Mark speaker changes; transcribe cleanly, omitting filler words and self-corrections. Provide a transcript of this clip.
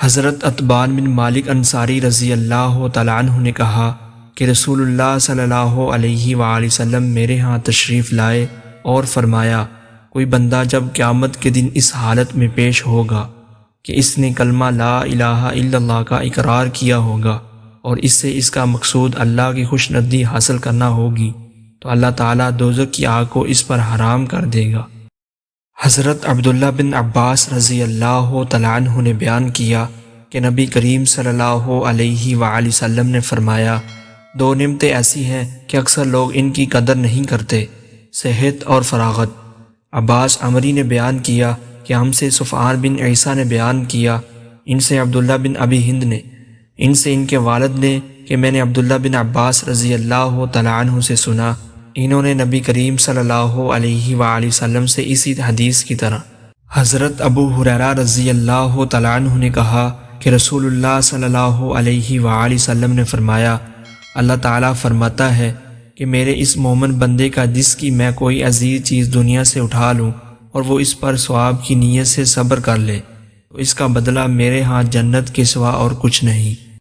Speaker 1: حضرت عتبان بن مالک انصاری رضی اللہ تعالیٰ عنہ نے کہا کہ رسول اللہ صلی اللہ علیہ وآلہ وسلم میرے ہاں تشریف لائے اور فرمایا، کوئی بندہ جب قیامت کے دن اس حالت میں پیش ہوگا کہ اس نے کلمہ لا الہ الا اللہ کا اقرار کیا ہوگا اور اس سے اس کا مقصود اللہ کی خوشنودی حاصل کرنا ہوگی، تو اللہ تعالیٰ دوزخ کی آگ کو اس پر حرام کر دے گا۔ حضرت عبداللہ بن عباس رضی اللہ تعالیٰ عنہ نے بیان کیا کہ نبی کریم صلی اللہ علیہ وآلہ وسلم نے فرمایا، دو نعمتیں ایسی ہیں کہ اکثر لوگ ان کی قدر نہیں کرتے، صحت اور فراغت۔ عباس عمری نے بیان کیا کہ ہم سے صفوان بن عیسیٰ نے بیان کیا، ان سے عبداللہ بن ابی ہند نے، ان سے ان کے والد نے کہ میں نے عبداللہ بن عباس رضی اللہ تعالیٰ عنہ سے سنا، انہوں نے نبی کریم صلی اللہ علیہ وآلہ وسلم سے اسی حدیث کی طرح۔ حضرت ابو ہریرہ رضی اللہ تعالیٰ عنہ نے کہا کہ رسول اللہ صلی اللہ علیہ وآلہ وسلم نے فرمایا، اللہ تعالیٰ فرماتا ہے کہ میرے اس مومن بندے کا جس کی میں کوئی عزیز چیز دنیا سے اٹھا لوں اور وہ اس پر ثواب کی نیت سے صبر کر لے، تو اس کا بدلہ میرے ہاں جنت کے سوا اور کچھ نہیں۔